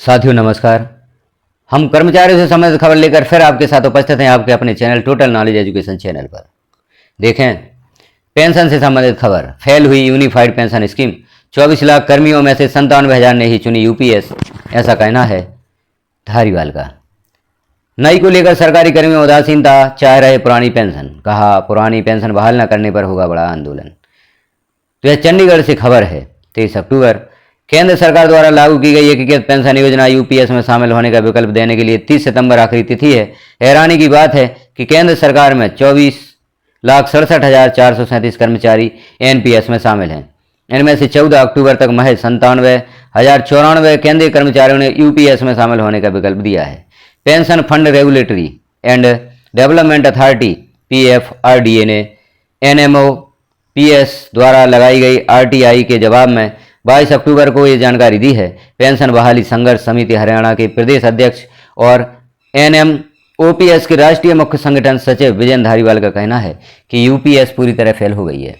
साथियों नमस्कार। हम कर्मचारियों से संबंधित खबर लेकर फिर आपके साथ उपस्थित हैं आपके अपने channel total knowledge education channel पर। देखें पेंशन से संबंधित खबर। फेल हुई यूनिफाइड पेंशन स्कीम, 24 लाख कर्मियों में से 97,000 ने ही चुनी यूपीएस, ऐसा कहना है धारीवाल का। नई को लेकर सरकारी कर्मियों उदासीनता, चाह रहे पुरानी पेंशन। कहा पुरानी पेंशन बहाल न करने पर होगा बड़ा आंदोलन। तो यह चंडीगढ़ से खबर है। 23 अक्टूबर केंद्र सरकार द्वारा लागू की गई एकीकृत पेंशन योजना यूपीएस में शामिल होने का विकल्प देने के लिए 30 सितंबर आखिरी तिथि है। हैरानी की बात है कि केंद्र सरकार में 24,67,437 कर्मचारी एनपीएस में शामिल हैं। इनमें से 14 अक्टूबर तक महज 97,094 केंद्रीय कर्मचारियों ने यूपीएस में शामिल होने का विकल्प दिया है। Pension fund regulatory and development authority PFRDA ने एनएमओपीएस द्वारा लगाई गई आरटीआई के जवाब में 22 अक्टूबर को ये जानकारी दी है। पेंशन बहाली संघर्ष समिति हरियाणा के प्रदेश अध्यक्ष और एनएमओपीएस के राष्ट्रीय मुख्य संगठन सचिव विजय धारीवाल का कहना है कि यूपीएस पूरी तरह फेल हो गई है।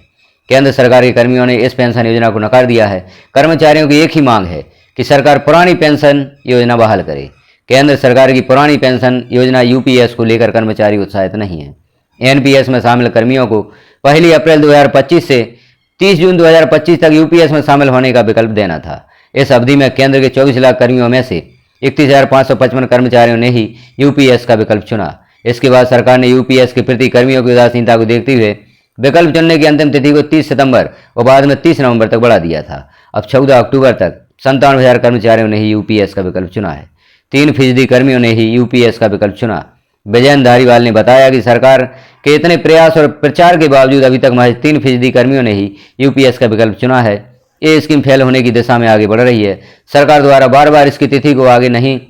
केंद्र सरकार के कर्मियों ने इस पेंशन योजना को नकार दिया है। कर्मचारियों की एक ही मांग है कि सरकार पुरानी पेंशन योजना बहाल करे। केंद्र सरकार की पुरानी पेंशन योजना यूपीएस को लेकर कर्मचारी उत्साहित नहीं है। एनपीएस में शामिल कर्मियों को 1 अप्रैल 2025 से 30 जून 2025 तक यूपीएस में शामिल होने का विकल्प देना था। इस अवधि में केंद्र के 24 लाख कर्मियों में से 31,555 कर्मचारियों ने ही यूपीएस का विकल्प चुना। इसके बाद सरकार ने यूपीएस के प्रति कर्मियों की उदासीनता को देखते हुए विकल्प चुनने की अंतिम तिथि को 30 सितंबर और बाद में 30 नवंबर तक बढ़ा दिया था। अब 14 अक्टूबर तक 97,000 कर्मचारियों ने ही यूपीएस का विकल्प चुना है। 3% कर्मियों ने ही यूपीएस का विकल्प चुना। विजय धारीवाल ने बताया कि सरकार के इतने प्रयास और प्रचार के बावजूद अभी तक महज 3% कर्मियों ने ही यूपीएस का विकल्प चुना है। ये स्कीम फेल होने की दिशा में आगे बढ़ रही है। सरकार द्वारा बार बार इसकी तिथि को आगे नहीं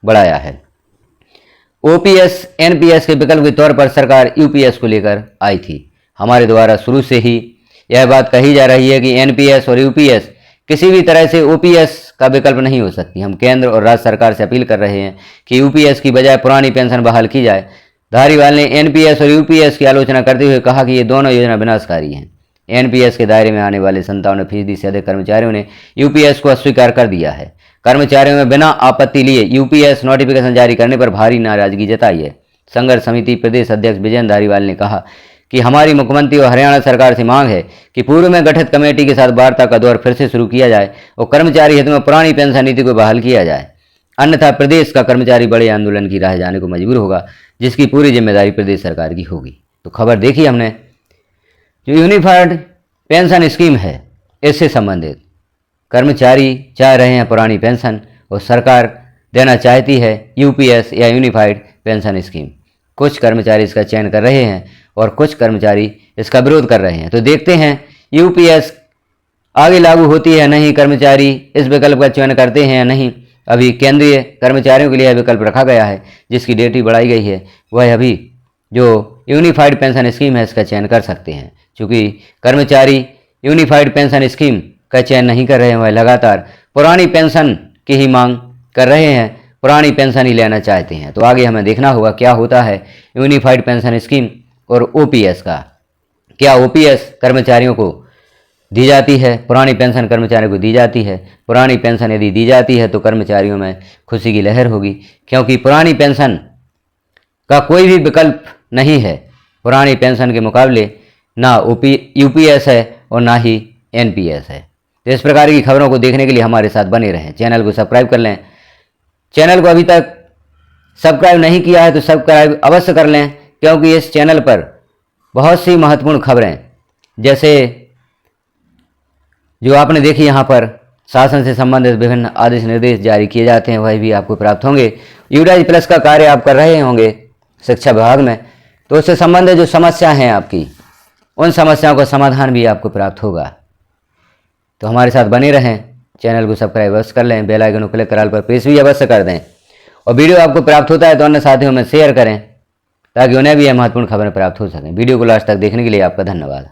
बढ़ाया है। ओपीएस एनपीएस के विकल्प के तौर पर सरकार यूपीएस को लेकर आई थी। हमारे द्वारा शुरू से ही यह बात कही जा रही है कि एनपीएस और यूपीएस किसी भी तरह से ओपीएस का विकल्प नहीं हो सकती। हम केंद्र और राज्य सरकार से अपील कर रहे हैं कि यूपीएस की बजाय पुरानी पेंशन बहाल की जाए। धारीवाल ने एनपीएस और यूपीएस की आलोचना करते हुए कहा कि ये दोनों योजना विनाशकारी हैं। एनपीएस के दायरे में आने वाले 57% से अधिक कर्मचारियों ने यूपीएस को अस्वीकार कर दिया है। कर्मचारियों में बिना आपत्ति लिए यूपीएस नोटिफिकेशन जारी करने पर भारी नाराजगी जताई है। संघर्ष समिति प्रदेश अध्यक्ष विजय धारीवाल ने कहा कि हमारी मुख्यमंत्री और हरियाणा सरकार से मांग है कि पूर्व में गठित कमेटी के साथ वार्ता का दौर फिर से शुरू किया जाए और कर्मचारी हित में पुरानी पेंशन नीति को बहाल किया जाए। अन्यथा प्रदेश का कर्मचारी बड़े आंदोलन की राह जाने को मजबूर होगा, जिसकी पूरी जिम्मेदारी प्रदेश सरकार की होगी। तो खबर देखी हमने, जो यूनिफाइड पेंशन स्कीम है इससे संबंधित कर्मचारी चाह रहे हैं पुरानी पेंशन और सरकार देना चाहती है यूपीएस या यूनिफाइड पेंशन स्कीम। कुछ कर्मचारी इसका चयन कर रहे हैं और कुछ कर्मचारी इसका विरोध कर रहे हैं। तो देखते हैं यूपीएस आगे लागू होती है या नहीं, कर्मचारी इस विकल्प का चयन करते हैं या नहीं। अभी केंद्रीय कर्मचारियों के लिए यह विकल्प रखा गया है, जिसकी डेट भी बढ़ाई गई है। वह अभी जो यूनिफाइड पेंशन स्कीम है इसका चयन कर सकते हैं। चूँकि कर्मचारी यूनिफाइड पेंशन स्कीम का चयन नहीं कर रहे हैं, वह लगातार पुरानी पेंशन की ही मांग कर रहे हैं, पुरानी पेंशन ही लेना चाहते हैं। तो आगे हमें देखना होगा क्या होता है यूनिफाइड पेंशन स्कीम और ओपीएस का। क्या ओपीएस कर्मचारियों को दी जाती है, पुरानी पेंशन कर्मचारियों को दी जाती है। पुरानी पेंशन यदि दी जाती है तो कर्मचारियों में खुशी की लहर होगी, क्योंकि पुरानी पेंशन का कोई भी विकल्प नहीं है। पुरानी पेंशन के मुकाबले ना यूपीएस है और ना ही एनपीएस है। तो इस प्रकार की खबरों को देखने के लिए हमारे साथ बने रहें। चैनल को सब्सक्राइब कर लें। चैनल को अभी तक सब्सक्राइब नहीं किया है तो सब्सक्राइब अवश्य कर लें, क्योंकि इस चैनल पर बहुत सी महत्वपूर्ण खबरें, जैसे जो आपने देखी यहाँ पर शासन से संबंधित विभिन्न आदेश निर्देश जारी किए जाते हैं, वह भी आपको प्राप्त होंगे। यूडाइज प्लस का कार्य आप कर रहे होंगे शिक्षा विभाग में, तो उससे संबंधित जो समस्या हैं आपकी, उन समस्याओं का समाधान भी आपको प्राप्त होगा। तो हमारे साथ बने रहें। चैनल को सब्सक्राइब अवश्य कर लें, बेल आइकन को क्लिक कराल पर प्रेस भी अवश्य कर दें, और वीडियो आपको प्राप्त होता है तो अन्य साथियों में शेयर करें, ताकि उन्हें भी यह महत्वपूर्ण खबरें प्राप्त हो सकें। वीडियो को लास्ट तक देखने के लिए आपका धन्यवाद।